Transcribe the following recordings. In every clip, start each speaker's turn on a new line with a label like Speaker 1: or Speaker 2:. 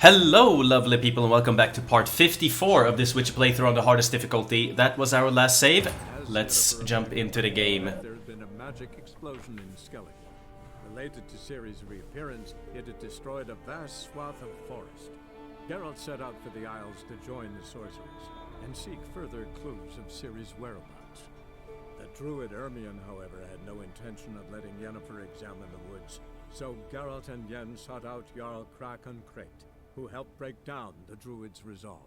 Speaker 1: Hello lovely people and welcome back to part 54 of this Witcher playthrough on the hardest difficulty. That was our last save. Let's jump into the game.
Speaker 2: There had been a magic explosion in Skellige. Related to Ciri's reappearance, it had destroyed a vast swath of forest. Geralt set out for the Isles to join the sorcerers and seek further clues of Ciri's whereabouts. The druid Ermion, however, had no intention of letting Yennefer examine the woods, so Geralt and Yen sought out Jarl Krakon Crate, who helped break down the druid's resolve.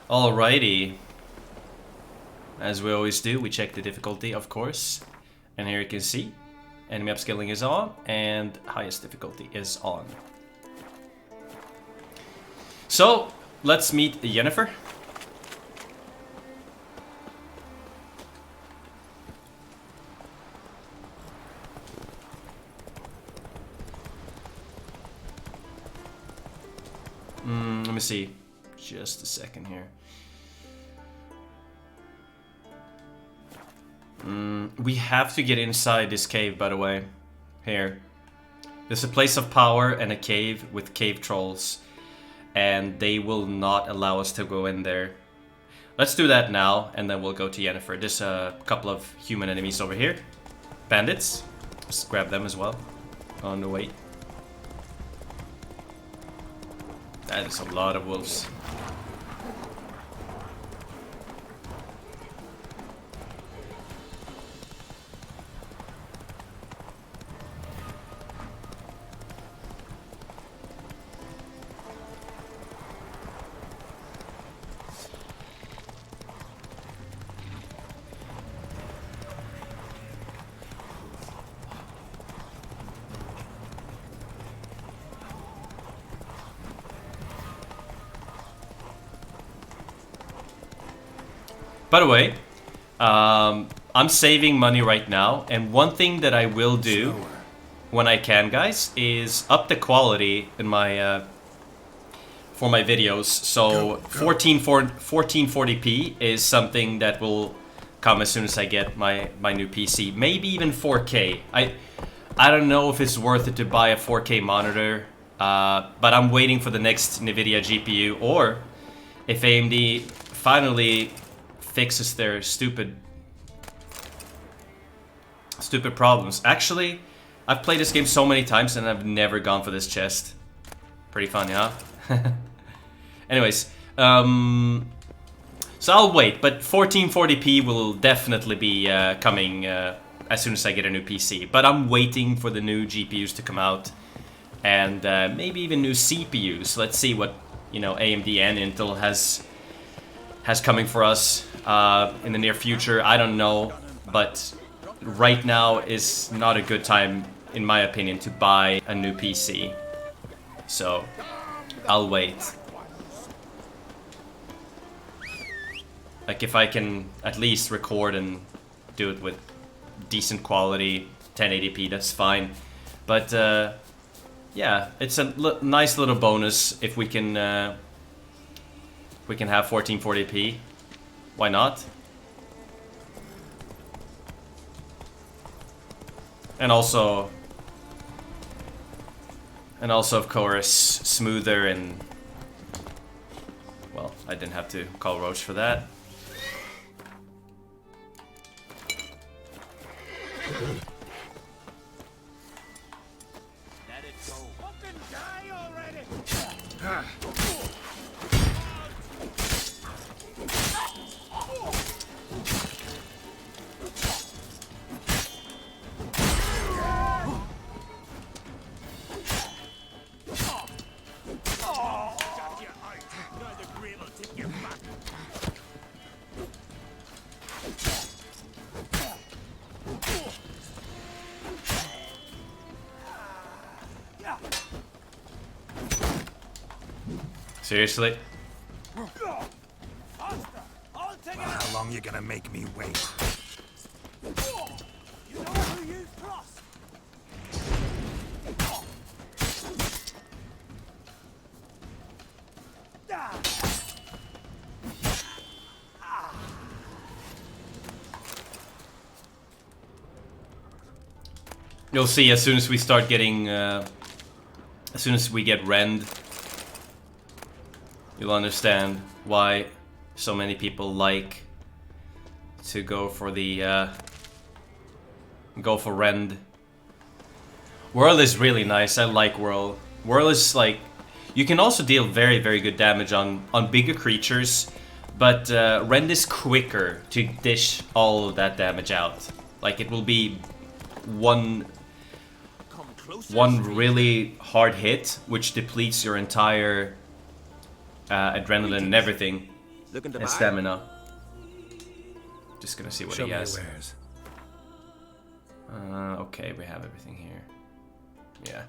Speaker 1: Alrighty. As we always do, we check the difficulty, of course. And here you can see, enemy upscaling is on, and highest difficulty is on. So, let's meet Yennefer. Let me see. Just a second here. We have to get inside this cave, by the way. Here. There's a place of power and a cave with cave trolls. And they will not allow us to go in there. Let's do that now, and then we'll go to Yennefer. There's a couple of human enemies over here. Bandits. Let's grab them as well. On the way. That is a lot of wolves. By the way, I'm saving money right now, and one thing that I will do when I can, guys, is up the quality in my for my videos. So 1440p is something that will come as soon as I get my new PC. Maybe even 4K. I don't know if it's worth it to buy a 4K monitor, but I'm waiting for the next NVIDIA GPU, or if AMD finally fixes their stupid problems. Actually, I've played this game so many times and I've never gone for this chest. Pretty funny, huh? Anyways, so I'll wait, but 1440p will definitely be coming as soon as I get a new PC. But I'm waiting for the new GPUs to come out, and maybe even new CPUs. Let's see what, you know, AMD and Intel has coming for us in the near future. I don't know, but right now is not a good time, in my opinion, to buy a new PC. So I'll wait. Like, if I can at least record and do it with decent quality, 1080p, that's fine. But yeah, it's a nice little bonus if we can have 1440p. Why not? And also, of course, smoother and, well, I didn't have to call Roach for that.
Speaker 3: Let it go. Fucking die already.
Speaker 1: Seriously?
Speaker 3: How long you gonna make me wait? You know who you trust.
Speaker 1: you'll see as soon as we start getting, as soon as we get rend, you'll understand why so many people like to go for the, go for rend. Whirl is really nice. I like Whirl. Whirl is like, you can also deal very, very good damage on bigger creatures, but rend is quicker to dish all of that damage out. Like it will be one really hard hit, which depletes your entire adrenaline and everything, and stamina. Just gonna see what he has. Okay, we have everything here. Yeah.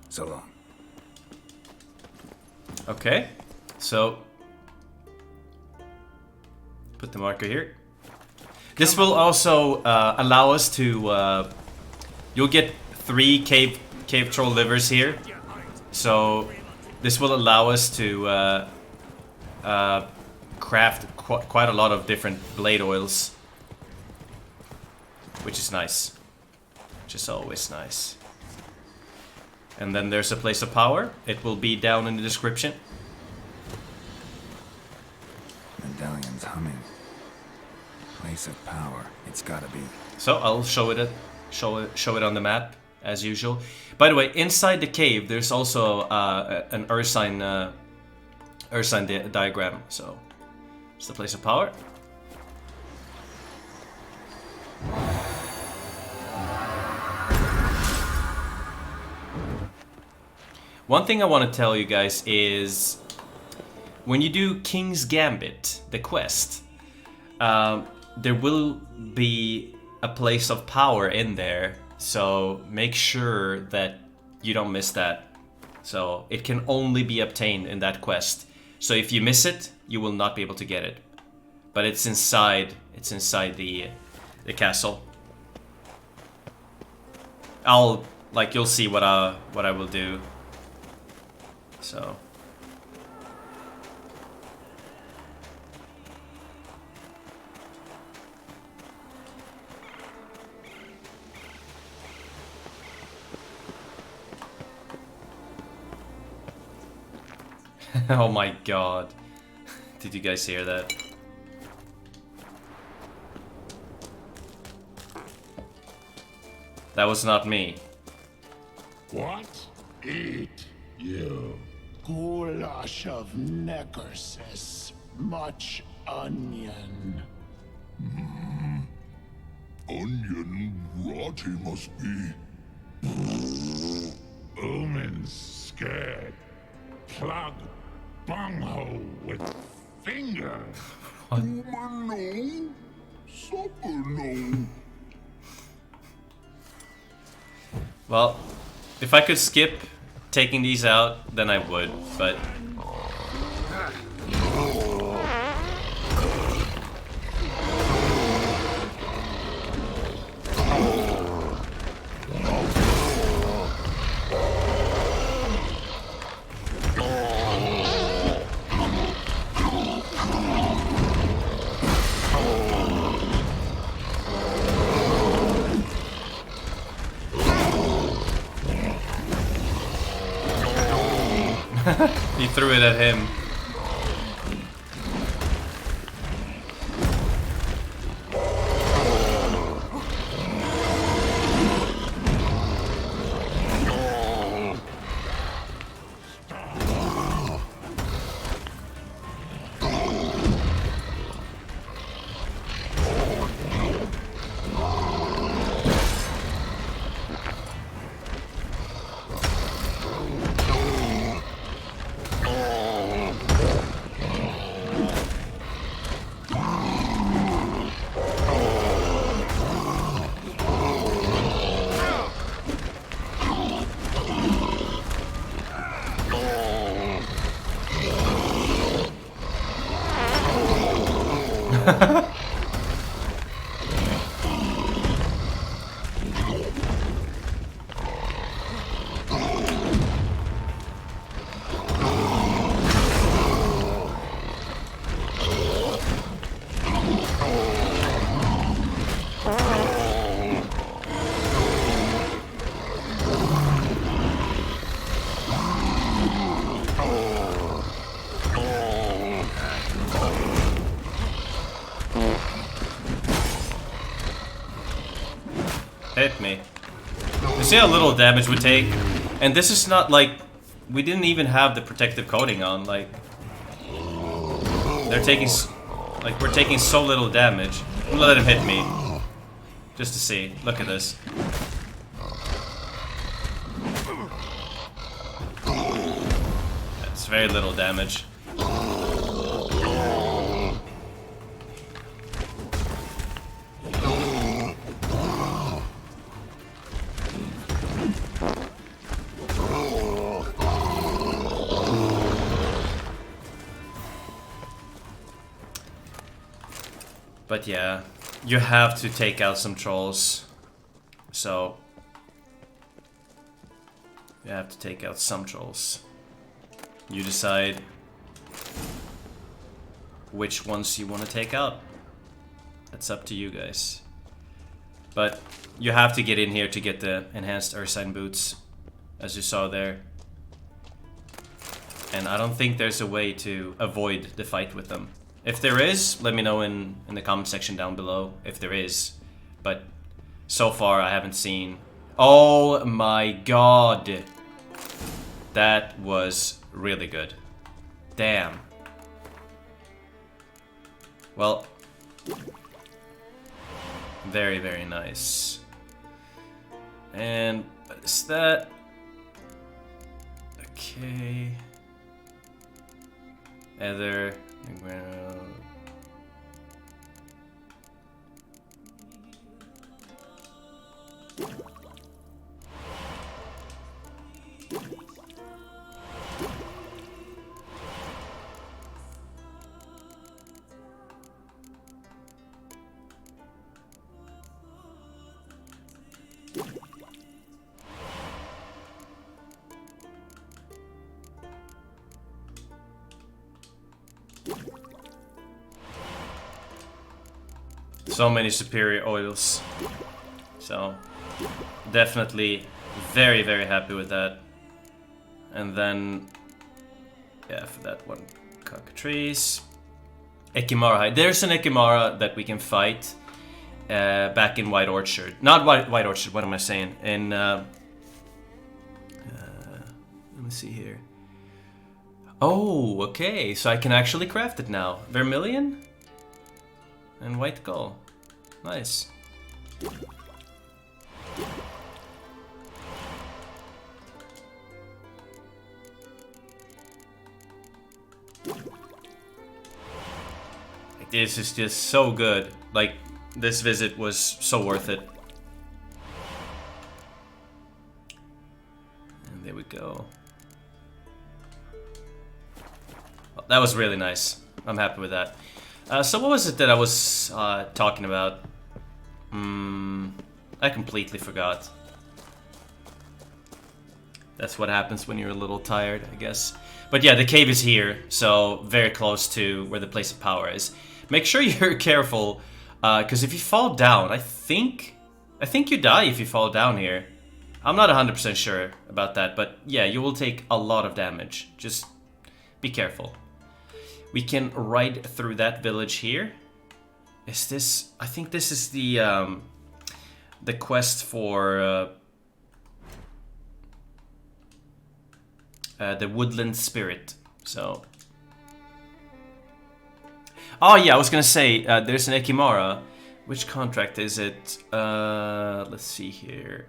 Speaker 3: So long.
Speaker 1: Okay, so put the marker here. This will also allow us to. You'll get 3 cave troll livers here, so this will allow us to craft quite a lot of different blade oils, which is nice. Which is always nice. And then there's a place of power. It will be down in the description.
Speaker 3: Medallion's humming. Place of power. It's gotta be.
Speaker 1: So I'll show it on the map as usual. By the way, inside the cave there's also an Ursine diagram. So it's the place of power. One thing I want to tell you guys is when you do King's Gambit, the quest, there will be a place of power in there, so make sure that you don't miss that. So it can only be obtained in that quest. So if you miss it, you will not be able to get it. But it's inside the castle. You'll see what I will do. So oh my god. Did you guys hear that? That was not me.
Speaker 4: What? Eat you. Goulash of necrosis. Much onion.
Speaker 5: Onion rot he must be.
Speaker 4: Omen's scared. Plug bunghole with finger.
Speaker 5: Woman no, supper no.
Speaker 1: Well, if I could skip taking these out, then I would, but he threw it at him. hit me. You see how little damage we take? And this is not like... We didn't even have the protective coating on, like... They're taking... Like, we're taking so little damage. I'm gonna let him hit me. Just to see. Look at this. That's very little damage. But yeah, you have to take out some trolls. So you have to take out some trolls. You decide which ones you want to take out. That's up to you guys. But you have to get in here to get the enhanced Ursine boots, as you saw there. And I don't think there's a way to avoid the fight with them. If there is, let me know in the comment section down below if there is. But so far I haven't seen. Oh my god. That was really good. Damn. Well, very, very nice. And is that... Okay. Other... So many superior oils. So definitely very, very happy with that. And then yeah, for that one, cockatrice. Ekimara hide. There's an Ekimara that we can fight back in White Orchard. Not White Orchard, what am I saying? In let me see here. Oh, okay, so I can actually craft it now. Vermilion and white gull. Nice. Like, this is just so good. Like, this visit was so worth it. And there we go. Well, that was really nice. I'm happy with that. So what was it that I was talking about? I completely forgot. That's what happens when you're a little tired, I guess. But yeah, the cave is here, so very close to where the place of power is. Make sure you're careful, because if you fall down, I think you die if you fall down here. I'm not 100% sure about that, but yeah, you will take a lot of damage. Just be careful. We can ride through that village here. Is this... I think this is the quest for the woodland spirit. So... Oh yeah, I was gonna say, there's an Ekimara. Which contract is it? Let's see here.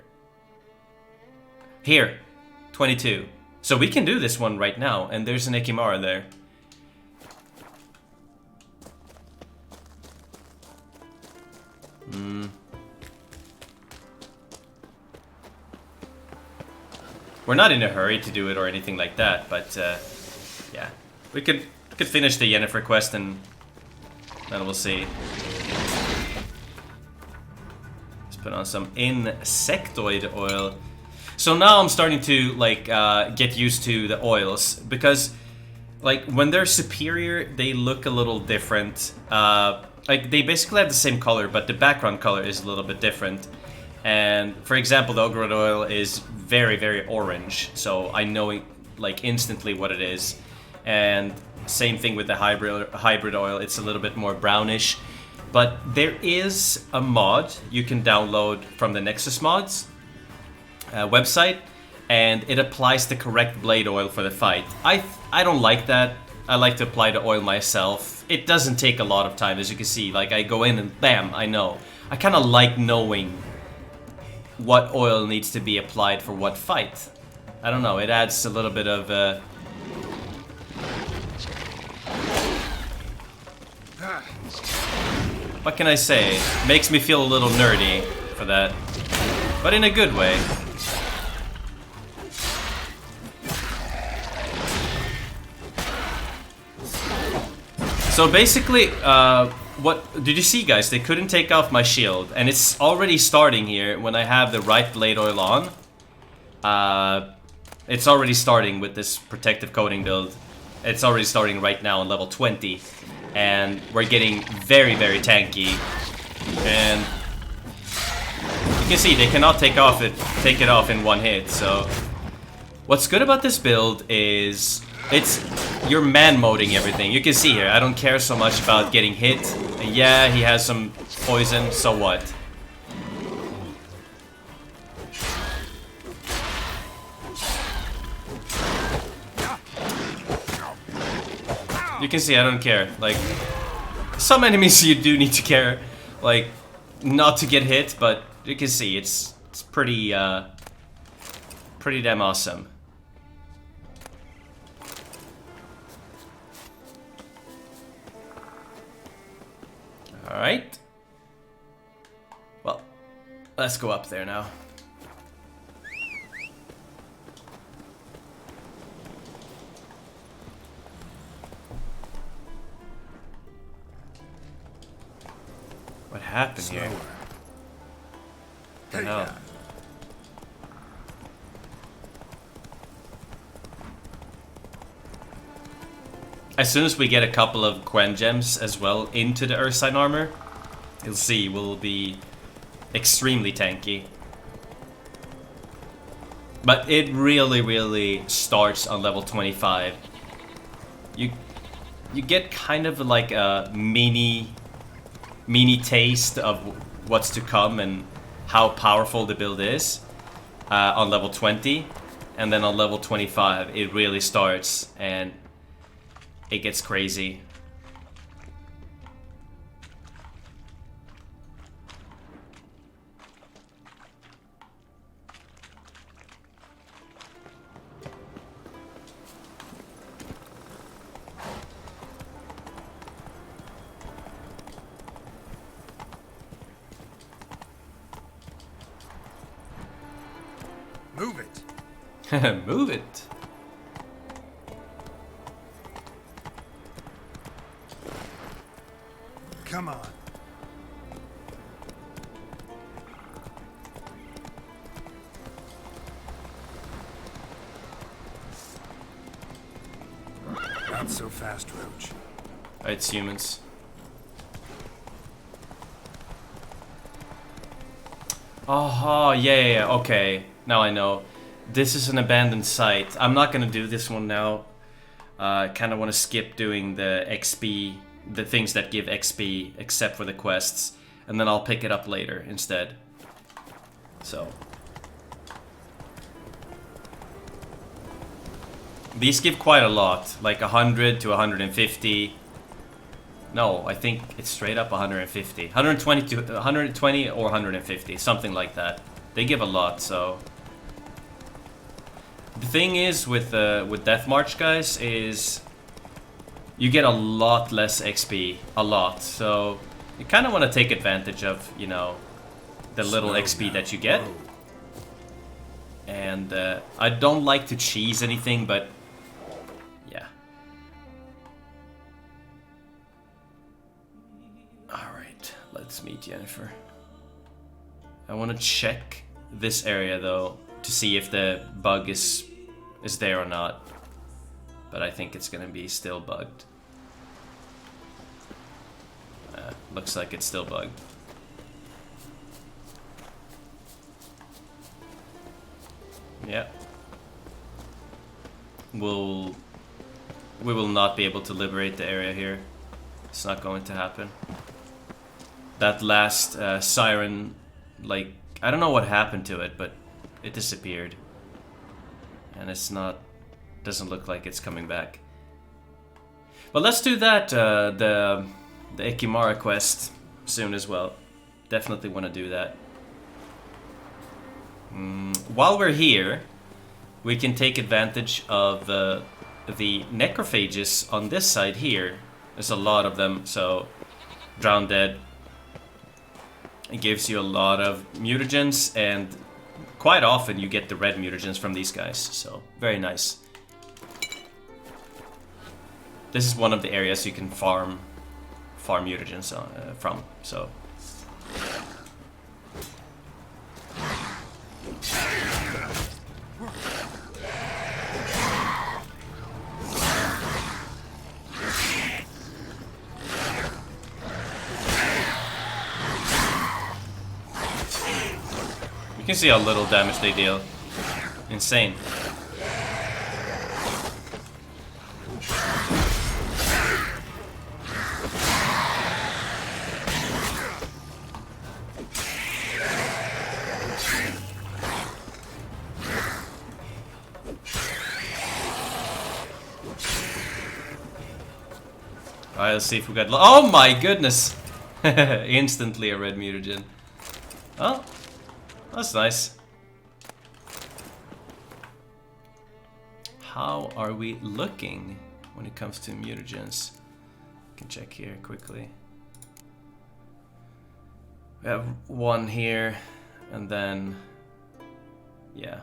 Speaker 1: Here, 22. So we can do this one right now, and there's an Ekimara there. We're not in a hurry to do it or anything like that, but yeah, we could finish the Yennefer quest and then we'll see. Let's put on some insectoid oil. So now I'm starting to like get used to the oils, because like when they're superior, they look a little different. Like they basically have the same color, but the background color is a little bit different. And for example, the Ogrod oil is very, very orange, so I know like instantly what it is. And same thing with the hybrid oil, it's a little bit more brownish. But there is a mod you can download from the Nexusmods website, and it applies the correct blade oil for the fight. I don't like that. I like to apply the oil myself. It doesn't take a lot of time, as you can see. Like, I go in and bam, I know. I kind of like knowing what oil needs to be applied for what fight. I don't know, it adds a little bit of what can I say? Makes me feel a little nerdy for that, but in a good way. So basically, what did you see, guys? They couldn't take off my shield, and it's already starting here when I have the right blade oil on. It's already starting with this protective coating build. It's already starting right now on level 20, and we're getting very, very tanky. And you can see they cannot take it off in one hit. So what's good about this build is you're man-moding everything. You can see here, I don't care so much about getting hit. Yeah, he has some poison, so what? You can see I don't care. Like, some enemies you do need to care, like, not to get hit, but you can see it's pretty pretty damn awesome. Alright. Well, let's go up there now. What happened here? What the hell? As soon as we get a couple of Quen gems as well into the Ursine armor, you'll see we'll be extremely tanky. But it really, really starts on level 25. You get kind of like a mini taste of what's to come and how powerful the build is on level 20, and then on level 25 it really starts and it gets crazy.
Speaker 3: Move it.
Speaker 1: Move it.
Speaker 3: Come on. Not so fast, Roach.
Speaker 1: It's humans. Oh, yeah, okay. Now I know. This is an abandoned site. I'm not gonna do this one now. I kind of want to skip doing the XP, the things that give XP, except for the quests, and then I'll pick it up later instead. So these give quite a lot, like 100 to 150. No, I think it's straight up 150. 120 to 120 or 150, something like that. They give a lot, so. The thing is with Death March, guys, is you get a lot less XP, a lot. So you kind of want to take advantage of, you know, the little XP that you get. And I don't like to cheese anything, but yeah. All right, let's meet Jennifer. I want to check this area though to see if the bug is there or not, but I think it's gonna be still bugged. Looks like it's still bugged. Yeah. We will not be able to liberate the area here. It's not going to happen. that last siren, like, I don't know what happened to it, but it disappeared. And it's not, doesn't look like it's coming back. But let's do that, the Ikimara quest soon as well. Definitely want to do that. While we're here, we can take advantage of the necrophages on this side here. There's a lot of them, so Drown Dead. It gives you a lot of mutagens, and quite often you get the red mutagens from these guys, so very nice. This is one of the areas you can farm mutagens from, so. You can see how little damage they deal. Insane. Alright, let's see if we got... Oh my goodness! Instantly a red mutagen. Oh, that's nice. How are we looking when it comes to mutagens? I can check here quickly. We have one here, and then... yeah.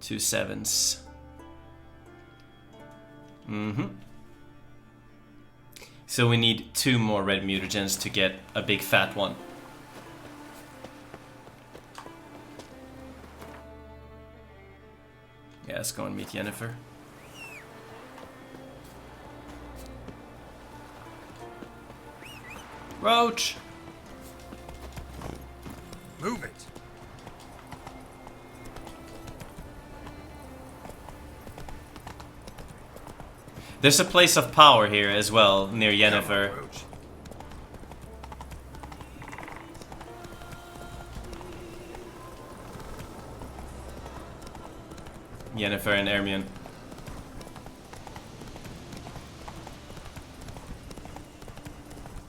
Speaker 1: 2 7s. So we need 2 more red mutagens to get a big fat one. Yeah, let's go and meet Yennefer. Roach!
Speaker 3: Move it.
Speaker 1: There's a place of power here as well, near Yennefer. Yennefer and Ermion.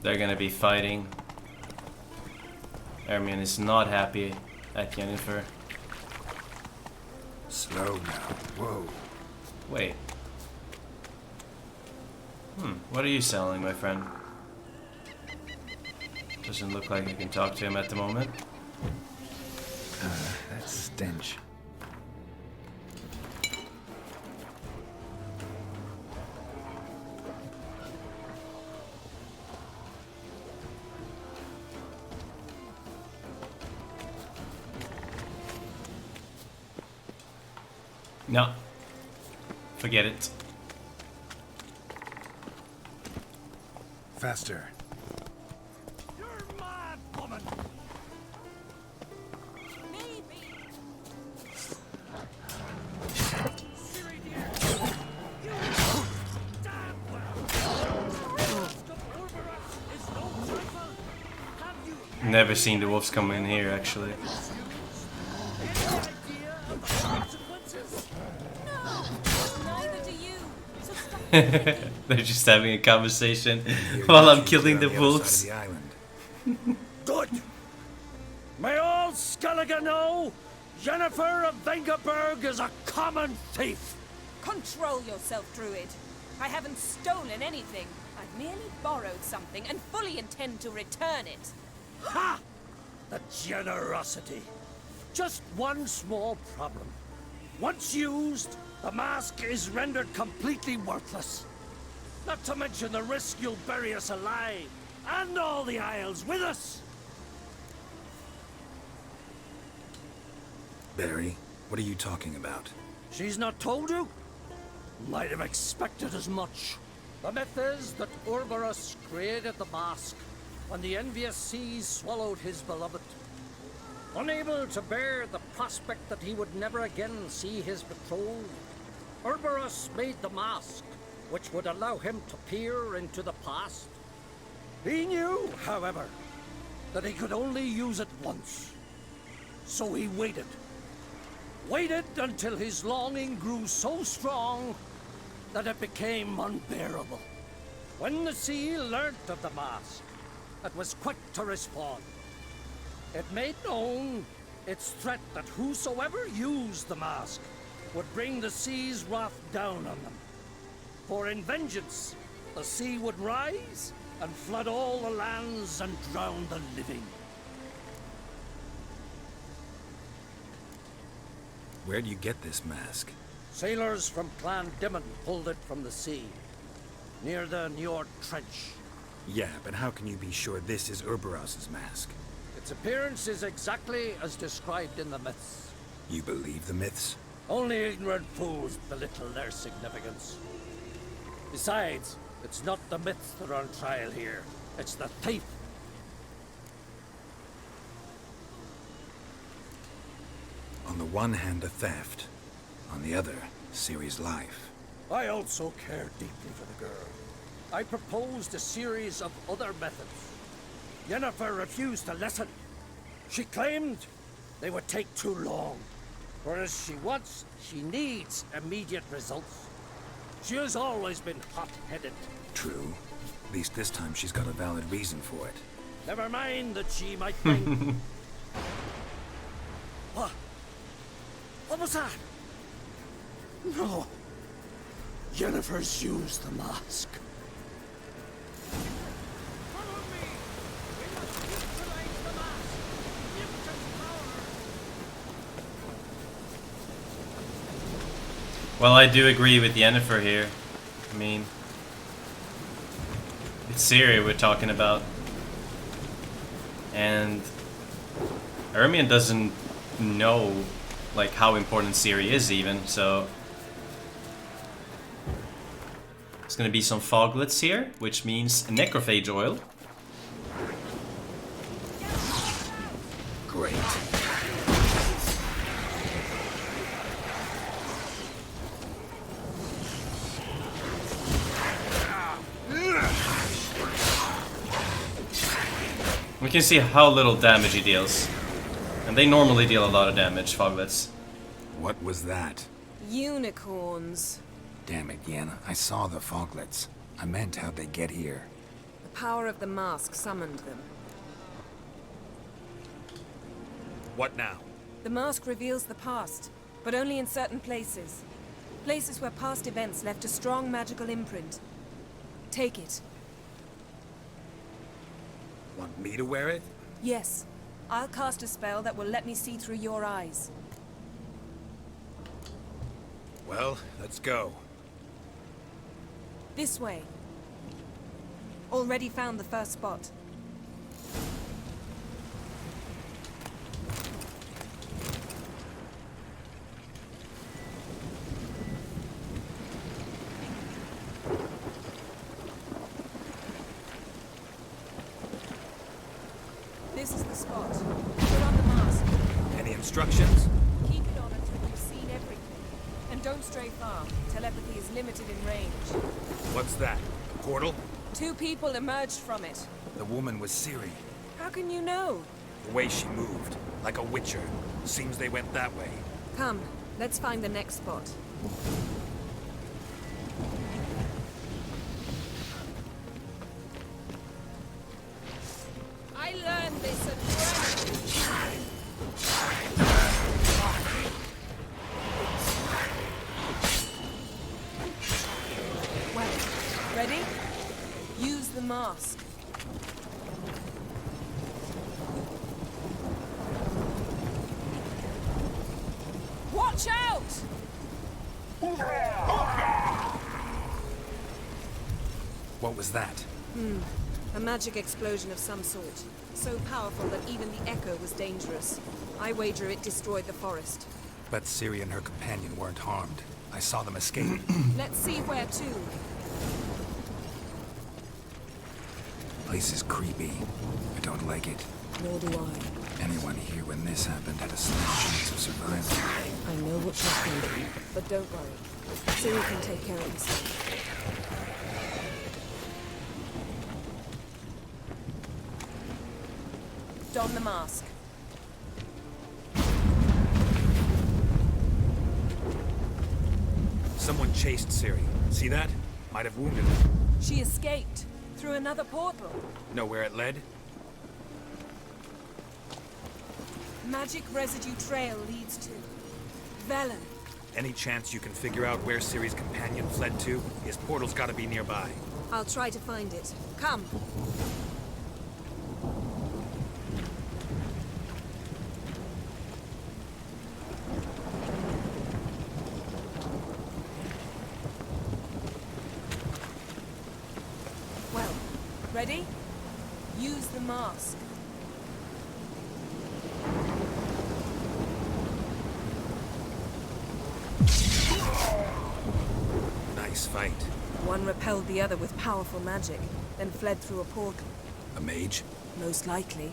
Speaker 1: They're gonna be fighting. Ermion is not happy at Yennefer.
Speaker 3: Slow now. Whoa.
Speaker 1: Wait. What are you selling, my friend? Doesn't look like you can talk to him at the moment.
Speaker 3: That stench.
Speaker 1: No. Forget it.
Speaker 3: Faster.
Speaker 2: You're mad, woman!
Speaker 6: Maybe.
Speaker 2: Siri, dear! You damn well! Is no trifle! Have you
Speaker 1: Never seen the wolves come in here, actually.
Speaker 2: any idea of the consequences?
Speaker 6: Neither do you. So stop.
Speaker 1: They're just having a conversation while I'm killing the
Speaker 3: Other
Speaker 1: wolves.
Speaker 3: side of the island.
Speaker 2: Good! May all Skellige know, Yennefer of Vengerberg is a common thief!
Speaker 6: Control yourself, Druid. I haven't stolen anything. I've merely borrowed something and fully intend to return it.
Speaker 2: Ha! The generosity. Just one small problem. Once used, the mask is rendered completely worthless. Not to mention the risk you'll bury us alive, and all the Isles with us.
Speaker 3: Barry, what are you talking about?
Speaker 2: She's not told you? Might have expected as much. The myth is that Ouroboros created the mask when the envious seas swallowed his beloved. Unable to bear the prospect that he would never again see his betrothed, Ouroboros made the mask, which would allow him to peer into the past.
Speaker 7: He knew, however, that he could only use it once. So he waited. Waited until his longing grew so strong that it became unbearable. When the sea learnt of the mask, it was quick to respond. It made known its threat that whosoever used the mask would bring the sea's wrath down on them. For in vengeance, the sea would rise and flood all the lands and drown the living.
Speaker 3: Where do you get this mask?
Speaker 7: Sailors from Clan Dimon pulled it from the sea, near the Njord Trench.
Speaker 3: Yeah, but how can you be sure this is Urberos's mask?
Speaker 7: Its appearance is exactly as described in the myths.
Speaker 3: You believe the myths?
Speaker 7: Only ignorant fools belittle their significance. Besides, it's not the myths that are on trial here. It's the thief.
Speaker 3: On the one hand, a theft. On the other, Ciri's life.
Speaker 7: I also care deeply for the girl. I proposed a series of other methods. Yennefer refused to listen. She claimed they would take too long. Whereas she needs immediate results. She has always been hot-headed.
Speaker 3: True. At least this time she's got a valid reason for it.
Speaker 7: Never mind that she might bring... What? What was that? No. Yennefer's used the mask. Follow me! We must utilize the mask! Mutant power!
Speaker 1: Well, I do agree with Yennefer here. I mean, it's Ciri we're talking about. And Ermion doesn't know, like, how important Ciri is even, so... There's gonna be some foglets here, which means necrophage oil.
Speaker 3: Great.
Speaker 1: We can see how little damage he deals. And they normally deal a lot of damage, foglets.
Speaker 3: What was that?
Speaker 6: Unicorns.
Speaker 3: Damn it, Yen. I saw the foglets. I meant how'd they get here?
Speaker 6: The power of the mask summoned them.
Speaker 3: What now?
Speaker 6: The mask reveals the past, but only in certain places. Places where past events left a strong magical imprint. Take it.
Speaker 3: Want me to wear it?
Speaker 6: Yes. I'll cast a spell that will let me see through your eyes.
Speaker 3: Well, let's go.
Speaker 6: This way. Already found the first spot. This is the spot. Put on the mask.
Speaker 3: Any instructions?
Speaker 6: Keep it on until you've seen everything. And don't stray far. Telepathy is limited in range.
Speaker 3: What's that? A portal?
Speaker 6: 2 people emerged from it.
Speaker 3: The woman was Ciri.
Speaker 6: How can you know?
Speaker 3: The way she moved, like a witcher. Seems they went that way.
Speaker 6: Come, let's find the next spot. I learned this at work. Well, ready? Use the mask. Watch out!
Speaker 3: What was that?
Speaker 6: A magic explosion of some sort. So powerful that even the echo was dangerous. I wager it destroyed the forest.
Speaker 3: But Ciri and her companion weren't harmed. I saw them escape.
Speaker 6: Let's see where to.
Speaker 3: Place is creepy. I don't like it.
Speaker 6: Nor do I.
Speaker 3: Anyone here when this happened had a slim chance of survival.
Speaker 6: I know what you're thinking, but don't worry. Ciri can take care of herself. don the mask.
Speaker 3: Someone chased Ciri. See that? Might have wounded her.
Speaker 6: She escaped through another portal.
Speaker 3: Know where it led?
Speaker 6: Magic residue trail leads to Velen.
Speaker 3: Any chance you can figure out where Ciri's companion fled to? His portal's gotta be nearby.
Speaker 6: I'll try to find it. Come. Well, ready? Use the mask.
Speaker 3: Nice fight.
Speaker 6: One repelled the other with powerful magic, then fled through a portal.
Speaker 3: A mage?
Speaker 6: Most likely.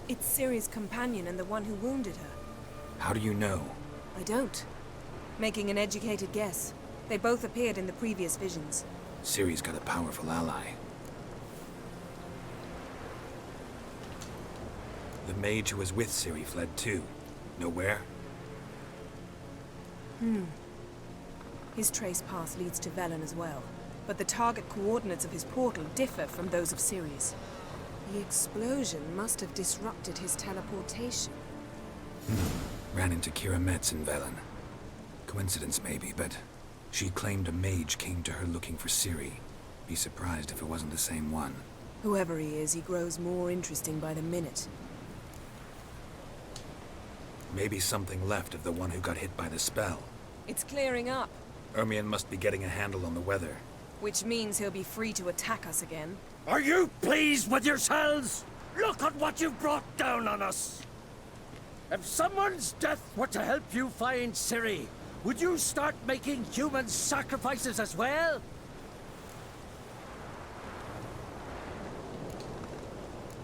Speaker 6: It's Ciri's companion and the one who wounded her.
Speaker 3: How do you know?
Speaker 6: I don't. Making an educated guess. They both appeared in the previous visions.
Speaker 3: Ciri's got a powerful ally. The mage who was with Ciri fled too. Know where?
Speaker 6: His trace path leads to Velen as well. But the target coordinates of his portal differ from those of Ciri's. The explosion must have disrupted his teleportation.
Speaker 3: Ran into Kira Metz in Velen. Coincidence maybe, but she claimed a mage came to her looking for Ciri. Be surprised if it wasn't the same one.
Speaker 6: Whoever he is, he grows more interesting by the minute.
Speaker 3: Maybe something left of the one who got hit by the spell.
Speaker 6: It's clearing up,
Speaker 3: Ermion must be getting a handle on the weather.
Speaker 6: which means he'll be free to attack us again.
Speaker 7: Are you pleased with yourselves? Look at what you've brought down on us! If someone's death were to help you find Ciri, would you start making human sacrifices as well?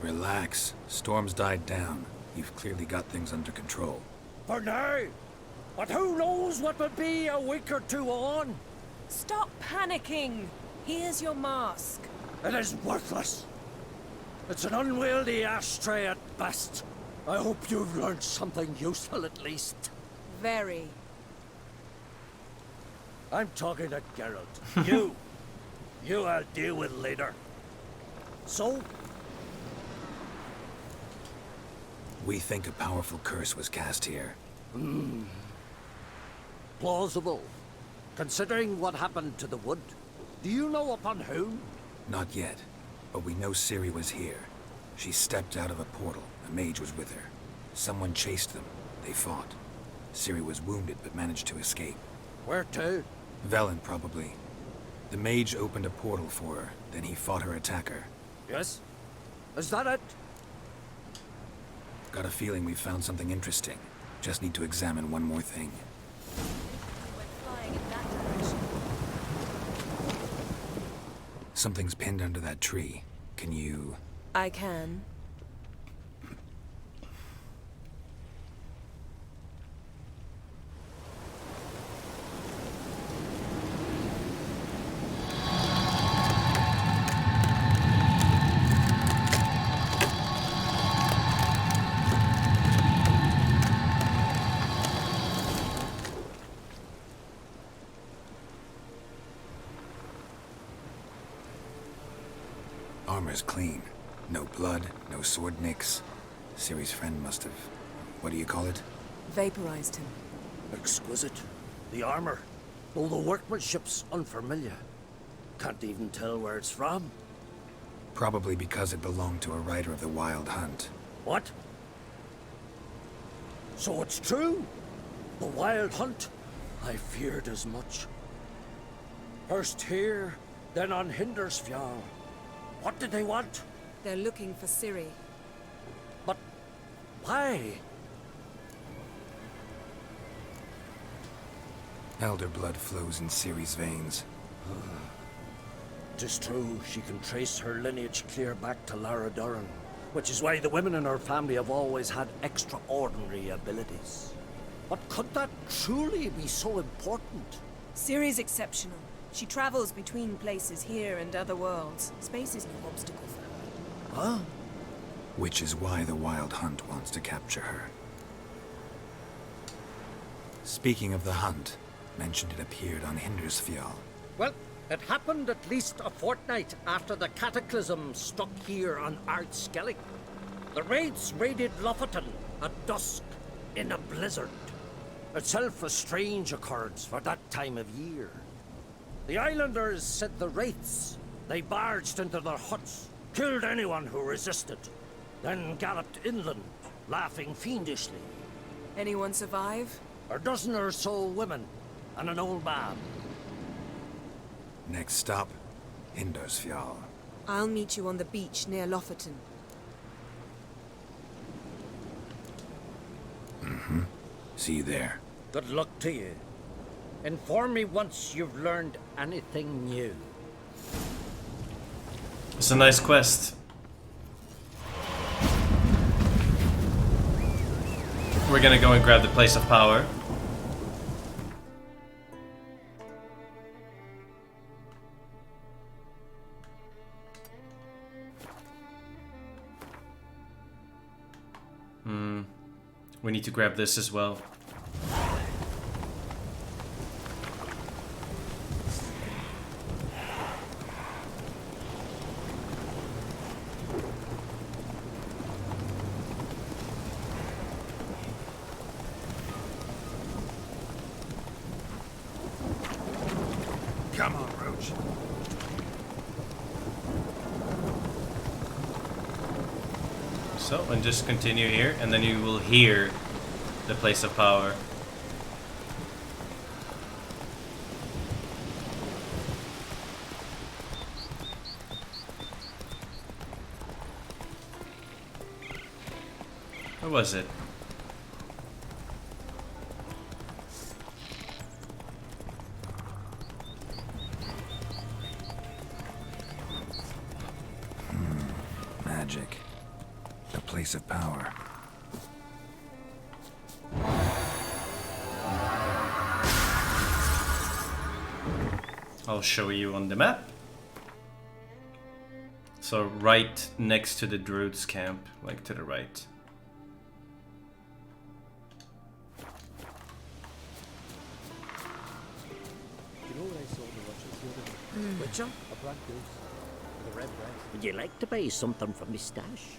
Speaker 3: Relax. Storm's died down. You've clearly got things under control.
Speaker 7: For now. But who knows what will be a week or two on?
Speaker 6: Stop panicking! Here's your mask.
Speaker 7: It is worthless. It's an unwieldy ashtray at best. I hope you've learned something useful at least.
Speaker 6: Very.
Speaker 7: I'm talking to Geralt. You I'll deal with later. So,
Speaker 3: We think a powerful curse was cast here.
Speaker 7: plausible. Considering what happened to the wood. Do you know upon whom?
Speaker 3: Not yet, but we know Ciri was here. She stepped out of a portal. A mage was with her. Someone chased them. They fought. Ciri was wounded but managed to escape.
Speaker 7: Where to?
Speaker 3: Velen, probably. The mage opened a portal for her, then he fought her attacker.
Speaker 7: Yes? Is that it?
Speaker 3: Got a feeling we found something interesting. Just need to examine one more thing.
Speaker 6: Went flying in that direction.
Speaker 3: Something's pinned under that tree. Can you...
Speaker 6: I can.
Speaker 3: Armor's clean. No blood, no sword nicks. Ciri's friend must have... what do you call it?
Speaker 6: Vaporized him.
Speaker 7: Exquisite. The armor. Though the workmanship's unfamiliar. Can't even tell where it's from.
Speaker 3: Probably because it belonged to a rider of the Wild Hunt.
Speaker 7: What? So it's true? The Wild Hunt? I feared as much. First here, then on Hindersfjall. What did they want?
Speaker 6: They're looking for Ciri.
Speaker 7: But why?
Speaker 3: Elder blood flows in Ciri's veins.
Speaker 7: 'Tis true, she can trace her lineage clear back to Lara Duran, which is why the women in her family have always had extraordinary abilities. But could that truly be so important?
Speaker 6: Ciri's exceptional. She travels between places here and other worlds. Space is no obstacle for her.
Speaker 7: Huh?
Speaker 3: Which is why the Wild Hunt wants to capture her. Speaking of the hunt, mentioned it appeared on Hindersfjall.
Speaker 7: Well, it happened at least a fortnight after the cataclysm struck here on Ardskellig. The raids raided Lofoten at dusk in a blizzard. Itself a strange occurrence for that time of year. The islanders said the wraiths. They barged into their huts, killed anyone who resisted, then galloped inland, laughing fiendishly.
Speaker 6: Anyone survive?
Speaker 7: A dozen or so women, and an old man.
Speaker 3: Next stop, Hindersfjall.
Speaker 6: I'll meet you on the beach near Lofoten.
Speaker 3: See you there.
Speaker 7: Good luck to you. Inform me once you've learned anything new.
Speaker 1: It's a nice quest. We're gonna go and grab the place of power. We need to grab this as well.
Speaker 3: Come on, Roach.
Speaker 1: So, and just continue here, and then you will hear the place of power. Where was it?
Speaker 3: Magic. The place of power.
Speaker 1: I'll show you on the map. So right next to the Druid's camp, like to the right.
Speaker 8: You know what I saw in the Russians the other day?
Speaker 7: Witcher,
Speaker 8: A black goose with a red breast.
Speaker 7: would you like to buy something from me stash?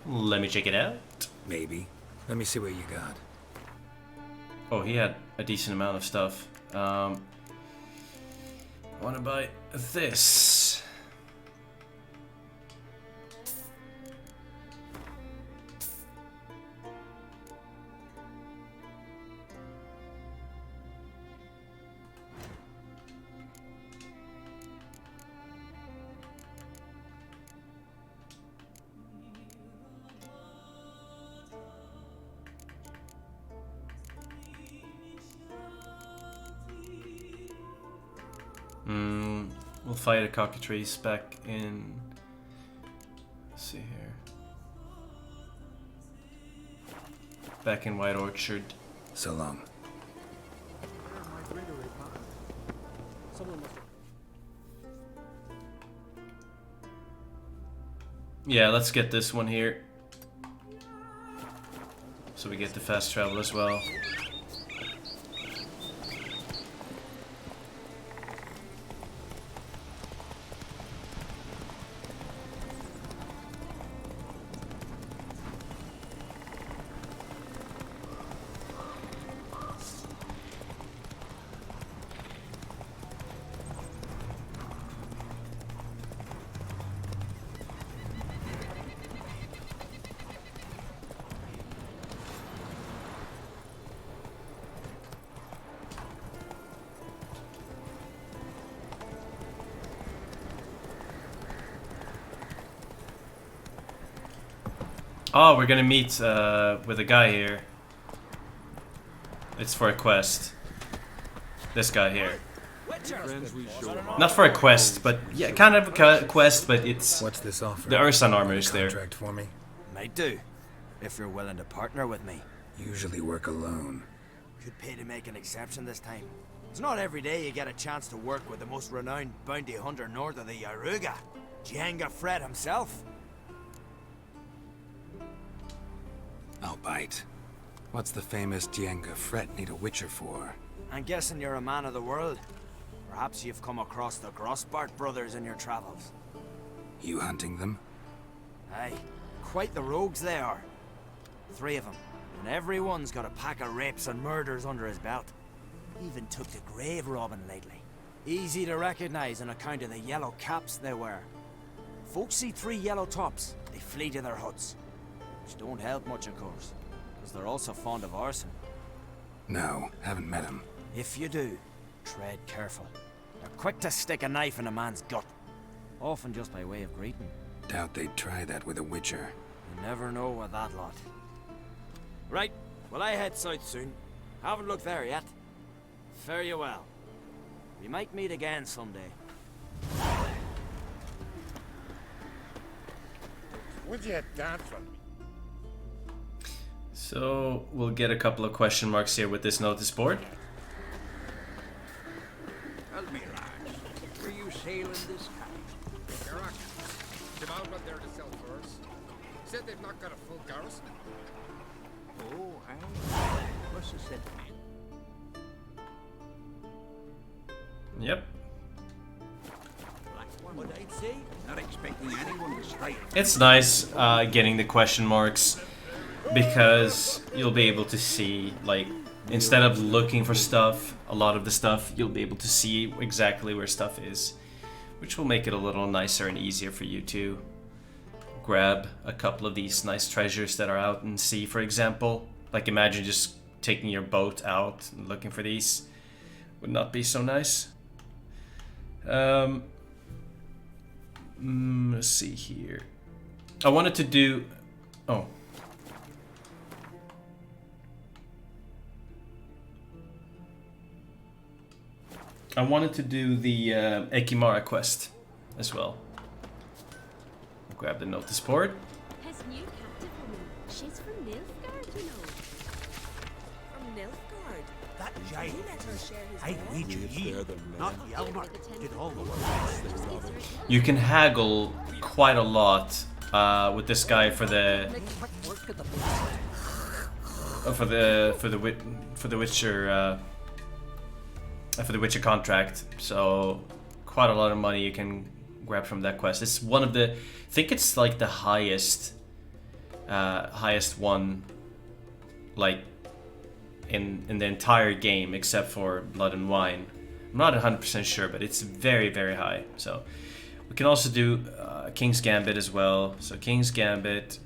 Speaker 1: Let me check it out.
Speaker 3: Maybe. Let me see what you got.
Speaker 1: Oh, he had a decent amount of stuff. I want to buy this. We'll fight a cockatrice back in. Let's see here. Back in White Orchard.
Speaker 3: So long.
Speaker 8: Someone must have...
Speaker 1: Yeah, let's get this one here. So we get the fast travel as well. Oh, we're gonna meet with a guy here. It's for a quest. This guy here. Not for a quest, but yeah, kind of a quest, but it's
Speaker 3: What's this offer?
Speaker 1: the Ursan armor is there.
Speaker 3: Contract for me?
Speaker 9: Might do, if you're willing to partner with me.
Speaker 3: Usually work alone.
Speaker 9: Could pay to make an exception this time. It's not every day you get a chance to work with the most renowned bounty hunter north of the Yaruga, Jenga Fred himself.
Speaker 3: I'll bite. What's the famous Jenga Fred need a witcher for?
Speaker 9: I'm guessing you're a man of the world. Perhaps you've come across the Grossbart brothers in your travels.
Speaker 3: You hunting them?
Speaker 9: Aye, quite the rogues they are. 3 of them, and every one's got a pack of rapes and murders under his belt. Even took to grave robbing lately. Easy to recognize on account of the yellow caps they wear. Folks see 3 yellow tops, they flee to their huts. Which don't help much, of course, because they're also fond of arson.
Speaker 3: No, haven't met him.
Speaker 9: If you do, tread careful. They're quick to stick a knife in a man's gut. Often just by way of greeting.
Speaker 3: Doubt they'd try that with a witcher.
Speaker 9: You never know with that lot. Right, well I head south soon. Haven't looked there yet. Fare you well. We might meet again someday.
Speaker 4: Would you dance for me?
Speaker 1: So we'll get a couple of question marks here with this notice board.
Speaker 10: Tell me, lads, were you sailing this time?
Speaker 11: Garak, Jamal went there to sell furs. Said they've not got a full garrison.
Speaker 10: Oh, aye. Must have said that.
Speaker 1: Yep.
Speaker 10: What I'd say? Not expecting anyone to strike.
Speaker 1: It's nice getting the question marks because you'll be able to see, like, instead of looking for stuff, a lot of the stuff, you'll be able to see exactly where stuff is, which will make it a little nicer and easier for you to grab a couple of these nice treasures that are out in sea, for example. Like, imagine just taking your boat out and looking for these. Would not be so nice. Let's see here. I wanted to do... Oh. I wanted to do the Ekimara quest as well. Grab the notice board.
Speaker 12: His new captive woman, she's from Nilfgaard, you know.
Speaker 6: From Nilfgaard?
Speaker 10: That
Speaker 6: Did
Speaker 10: giant.
Speaker 6: you let her share his
Speaker 10: I
Speaker 6: wealth?
Speaker 10: need you here, not Yelmer. Did all the work.
Speaker 1: You can haggle quite a lot with this guy for the Witcher contract. So quite a lot of money you can grab from that quest. It's one of the, I think it's like the highest one, like in the entire game except for Blood and Wine. I'm not 100% sure, but it's very, very high. So we can also do King's Gambit as well. So King's Gambit.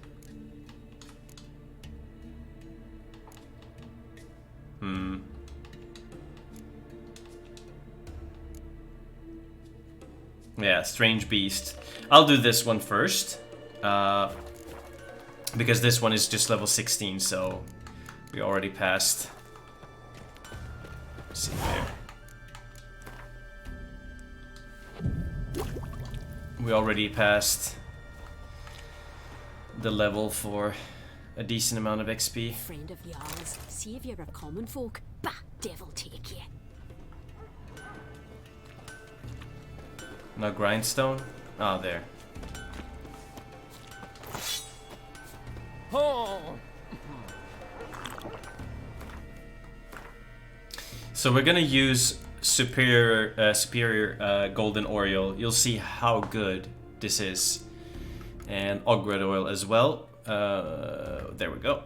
Speaker 1: Yeah, Strange Beast. I'll do this one first. Because this one is just level 16, so we already passed. Let's see here. We already passed the level for a decent amount of XP.
Speaker 12: Friend of Jarl's, savior of common folk. Bah, devil take you.
Speaker 1: No grindstone? Ah, there.
Speaker 7: Oh.
Speaker 1: So we're gonna use superior golden oil. You'll see how good this is, and ogred oil as well. There we go.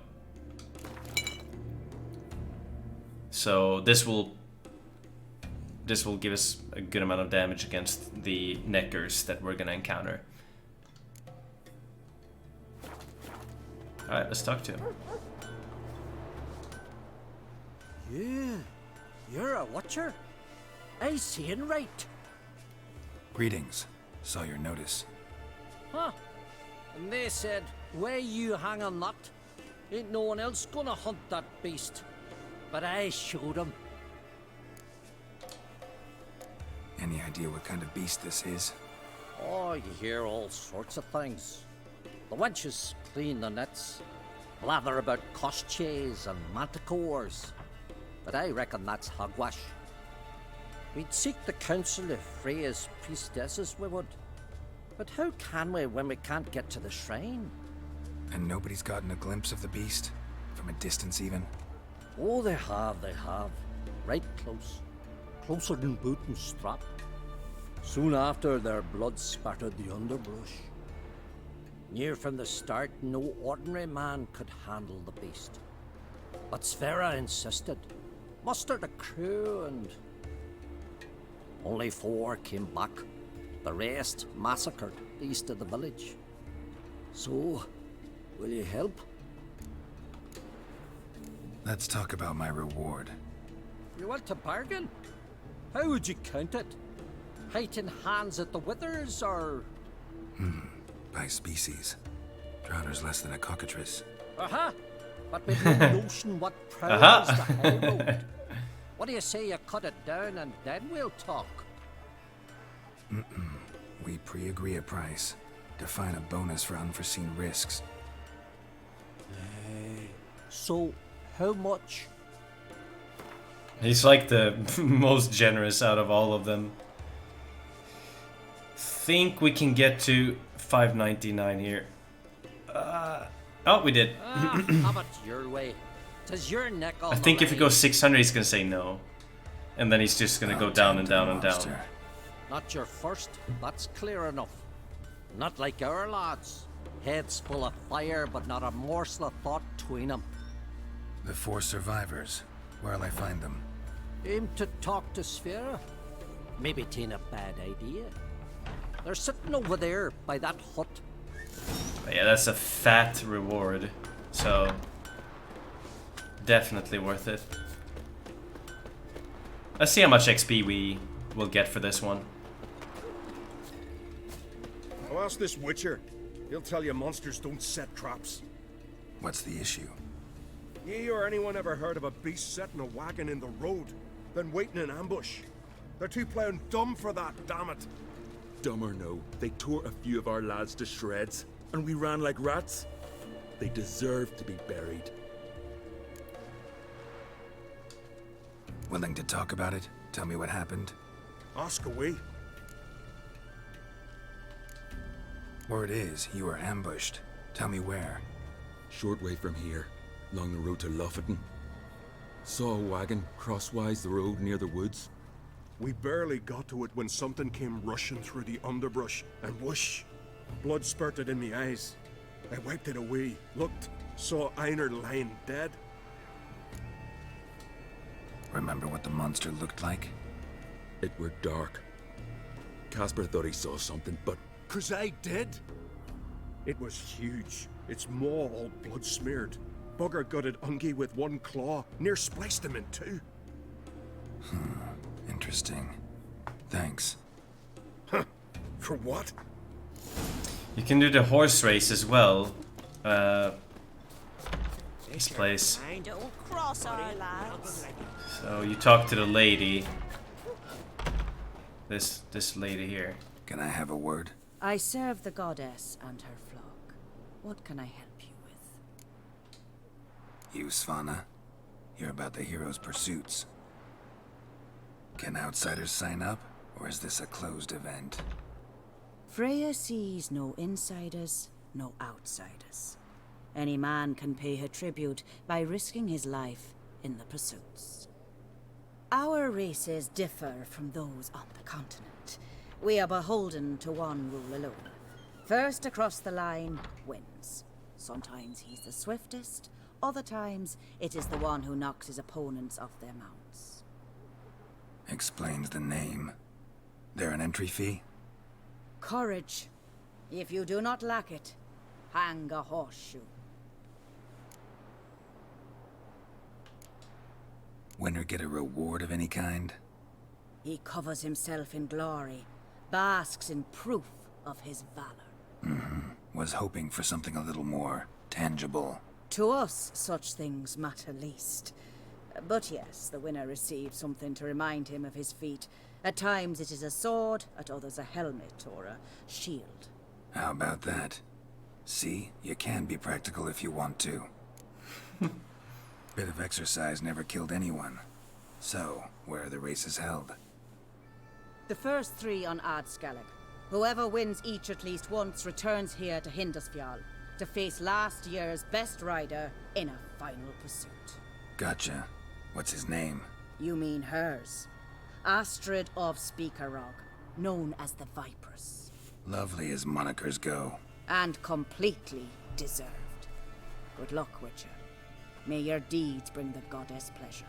Speaker 1: So this will give us a good amount of damage against the neckers that we're gonna encounter. All right, let's talk to him.
Speaker 7: You're a watcher? I seeing right.
Speaker 3: Greetings. Saw your notice.
Speaker 7: Huh. And they said, where you hang on that, ain't no one else gonna hunt that beast. But I showed them.
Speaker 3: Any idea what kind of beast this is?
Speaker 7: Oh, you hear all sorts of things. The wenches clean the nets, blather about koshches and manticores. But I reckon that's hogwash. We'd seek the counsel of Freya's priestesses, we would. But how can we when we can't get to the shrine?
Speaker 3: And nobody's gotten a glimpse of the beast? From a distance even?
Speaker 7: Oh, they have. Right close. Closer than boot and strap. Soon after, their blood spattered the underbrush. Near from the start, no ordinary man could handle the beast. But Sverre insisted. Mustered a crew and... only 4 came back. The rest massacred east of the village. So, will you help?
Speaker 3: Let's talk about my reward.
Speaker 7: You want to bargain? How would you count it? Height in hands at the withers, or...?
Speaker 3: By species. Drowner's less than a cockatrice.
Speaker 7: Aha! But with no notion what prowls the high road. What do you say you cut it down and then we'll talk?
Speaker 3: We pre-agree a price. Define a bonus for unforeseen risks.
Speaker 7: So, how much?
Speaker 1: He's like the most generous out of all of them. Think we can get to 599 here. Oh, we did.
Speaker 7: How about your way? 'Tis your neck on
Speaker 1: I think if we go 600, he's gonna say no. And then he's just gonna go down and down and down.
Speaker 7: Not your first, that's clear enough. Not like our lads. Heads full of fire, but not a morsel of thought between them.
Speaker 3: The 4 survivors. Where'll I find them?
Speaker 7: Aim to talk to Sverre? Maybe 'tain't a bad idea. They're sitting over there by that hut.
Speaker 1: But yeah, that's a fat reward. So, definitely worth it. Let's see how much XP we will get for this one.
Speaker 13: I'll ask this Witcher. He'll tell you monsters don't set traps.
Speaker 3: What's the issue?
Speaker 13: Ye or anyone ever heard of a beast setting a wagon in the road, then waiting in ambush? They're too plowing dumb for that, damn it.
Speaker 5: Dumb or no, they tore a few of our lads to shreds, and we ran like rats. They deserve to be buried.
Speaker 3: Willing to talk about it? Tell me what happened?
Speaker 13: Ask away.
Speaker 3: Word is, you were ambushed. Tell me where.
Speaker 5: Short way from here, along the road to Lofoten. Saw a wagon crosswise the road near the woods.
Speaker 13: We barely got to it when something came rushing through the underbrush, and whoosh! Blood spurted in me eyes. I wiped it away, looked, saw Einar lying dead.
Speaker 3: Remember what the monster looked like?
Speaker 5: It were dark. Casper thought he saw something, but...
Speaker 13: 'Cause I did! It was huge. Its maw all blood smeared. Bugger gutted Ungi with 1 claw, near spliced him in 2.
Speaker 3: Interesting. Thanks.
Speaker 13: Huh. For what?
Speaker 1: You can do the horse race as well. This place.
Speaker 14: Don't cross our lines.
Speaker 1: So you talk to the lady. This lady here.
Speaker 3: Can I have a word?
Speaker 15: I serve the goddess and her flock. What can I help you with?
Speaker 3: You, Svanna. You're about the hero's pursuits. Can outsiders sign up, or is this a closed event?
Speaker 15: Freya sees no insiders, no outsiders. Any man can pay her tribute by risking his life in the pursuits. Our races differ from those on the continent. We are beholden to one rule alone. First across the line wins. Sometimes he's the swiftest, other times it is the one who knocks his opponents off their mounts.
Speaker 3: Explains the name. There an entry fee?
Speaker 15: Courage. If you do not lack it, hang a horseshoe.
Speaker 3: Winner get a reward of any kind?
Speaker 15: He covers himself in glory, basks in proof of his valor.
Speaker 3: Was hoping for something a little more tangible.
Speaker 15: To us, such things matter least. But yes, the winner receives something to remind him of his feat. At times it is a sword, at others a helmet or a shield.
Speaker 3: How about that? See, you can be practical if you want to. Bit of exercise never killed anyone. So, where are the races held?
Speaker 15: The first 3 on Ardskellig. Whoever wins each at least once returns here to Hindusfjall to face last year's best rider in a final pursuit.
Speaker 3: Gotcha. What's his name?
Speaker 15: You mean hers. Astrid of Speakerog, known as the Vipress.
Speaker 3: Lovely as monikers go.
Speaker 15: And completely deserved. Good luck, Witcher. May your deeds bring the goddess pleasure.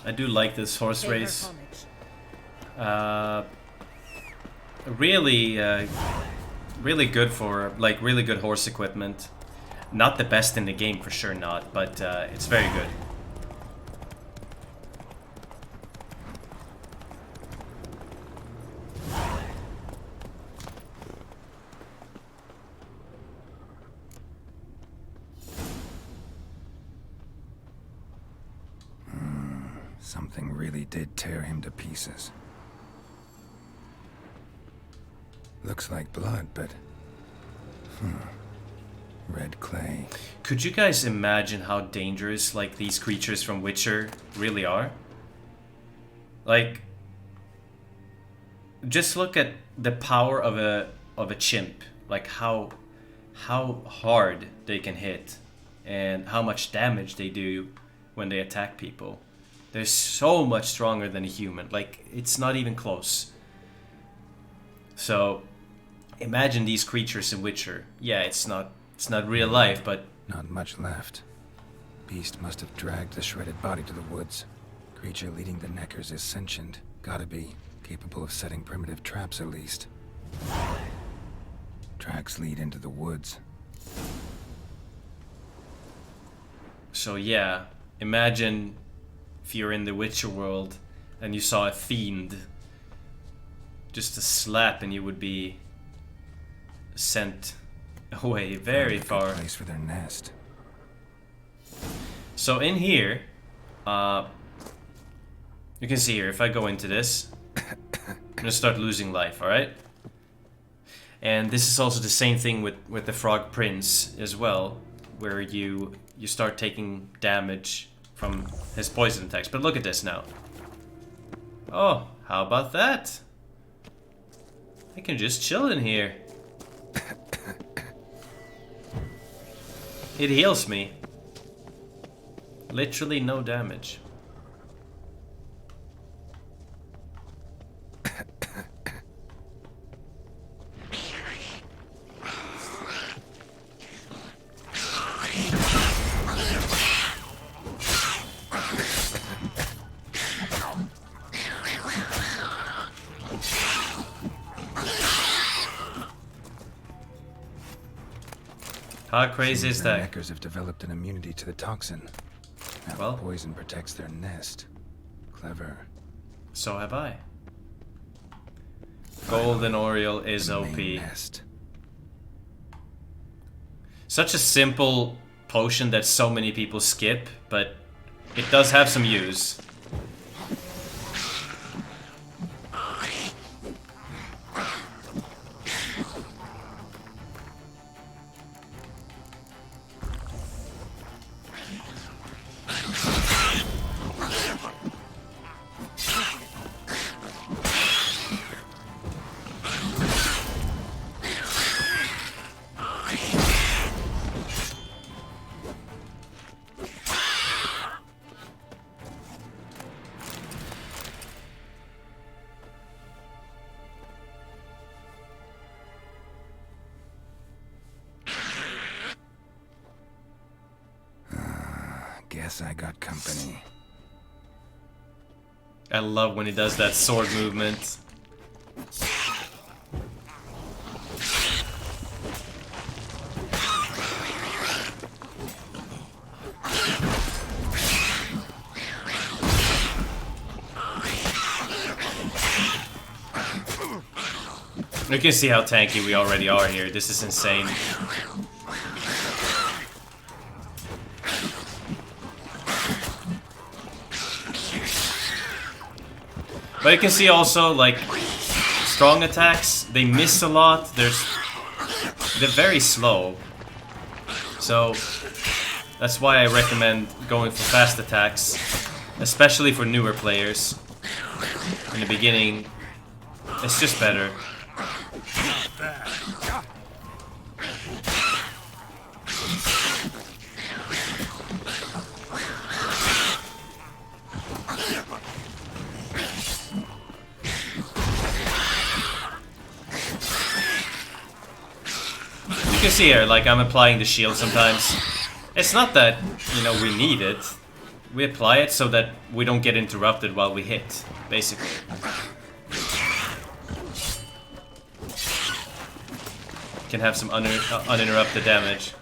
Speaker 1: I do like this horse race. Really good for, like, really good horse equipment. Not the best in the game, for sure not, but it's very good.
Speaker 3: Something really did tear him to pieces. Looks like blood, but... red clay.
Speaker 1: Could you guys imagine how dangerous, like, these creatures from Witcher really are? Like, just look at the power of a chimp. Like, how hard they can hit and how much damage they do when they attack people. They're so much stronger than a human. Like, it's not even close. So, imagine these creatures in Witcher. Yeah, it's not real life, but...
Speaker 3: Not much left. Beast must have dragged the shredded body to the woods. Creature leading the Neckers is sentient. Gotta be. Capable of setting primitive traps, at least. Tracks lead into the woods.
Speaker 1: So yeah, imagine if you're in the Witcher world and you saw a fiend. Just a slap and you would be sent away very far.
Speaker 3: Place for their nest.
Speaker 1: So in here, you can see here, if I go into this, I'm gonna start losing life, alright? And this is also the same thing with the Frog Prince as well, where you start taking damage from his poison attacks. But look at this now. Oh, how about that? I can just chill in here. It heals me. Literally no damage. How crazy is that?
Speaker 3: The Neckers have developed an immunity to the toxin. Now
Speaker 1: Well,
Speaker 3: the poison protects their nest. Clever.
Speaker 1: So have I. Golden Oriole is OP.
Speaker 3: Nest.
Speaker 1: Such a simple potion that so many people skip, but it does have some use.
Speaker 3: Guess I got company.
Speaker 1: I love when he does that sword movement. You can see how tanky we already are here. This is insane. But you can see also, like, strong attacks, they miss a lot. They're very slow. So that's why I recommend going for fast attacks, especially for newer players. In the beginning, it's just better. You can see here, like, I'm applying the shield sometimes. It's not that, you know, we need it. We apply it so that we don't get interrupted while we hit, basically. Can have some uninterrupted damage.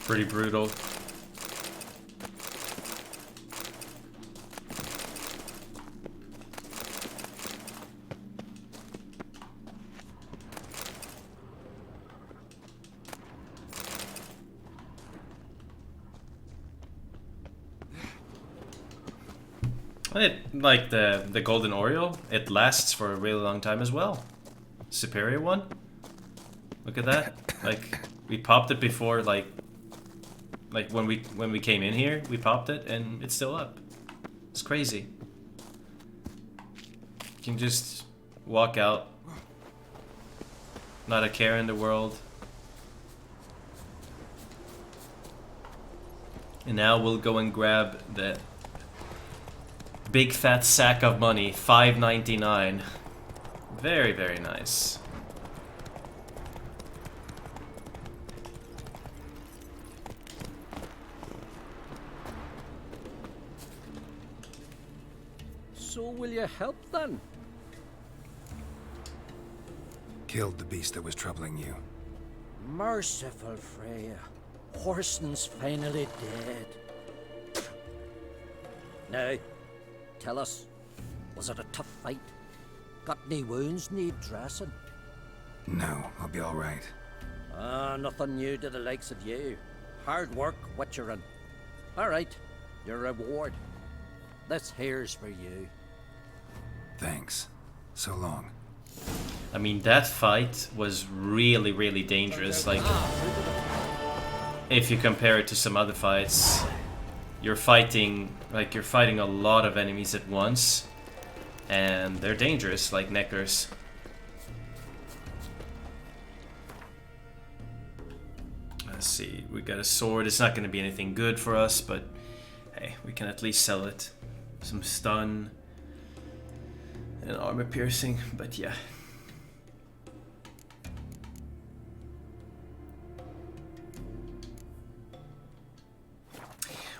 Speaker 1: Pretty brutal. It, like the golden Oreo, it lasts for a really long time as well. Superior one. Look at that. Like, we popped it before, like when we came in here, we popped it and it's still up. It's crazy. You can just walk out. Not a care in the world. And now we'll go and grab the big fat sack of money, $5.99. Very, very nice.
Speaker 7: So will you help then?
Speaker 3: Killed the beast that was troubling you.
Speaker 7: Merciful Freya. Horson's finally dead. Now, tell us, was it a tough fight? Got any wounds need dressing?
Speaker 3: No, I'll be all right.
Speaker 7: Ah, nothing new to the likes of you. Hard work, what you're in. All right, your reward. This hair's for you.
Speaker 3: Thanks. So long.
Speaker 1: I mean, that fight was really, really dangerous. Like, if you compare it to some other fights, you're fighting a lot of enemies at once, and they're dangerous, like Neckers. Let's see, we got a sword. It's not going to be anything good for us, but hey, we can at least sell it. Some stun and armor piercing, but yeah.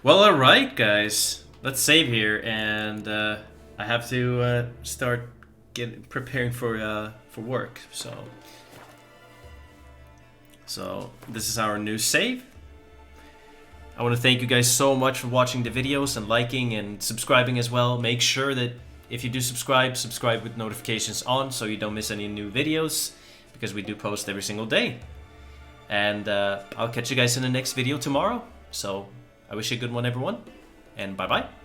Speaker 1: Well, alright guys, let's save here, and I have to start preparing for work, so this is our new save. I want to thank you guys so much for watching the videos and liking and subscribing as well. Make sure that if you do subscribe with notifications on so you don't miss any new videos, because we do post every single day. And I'll catch you guys in the next video tomorrow. So I wish you a good one, everyone, and bye-bye.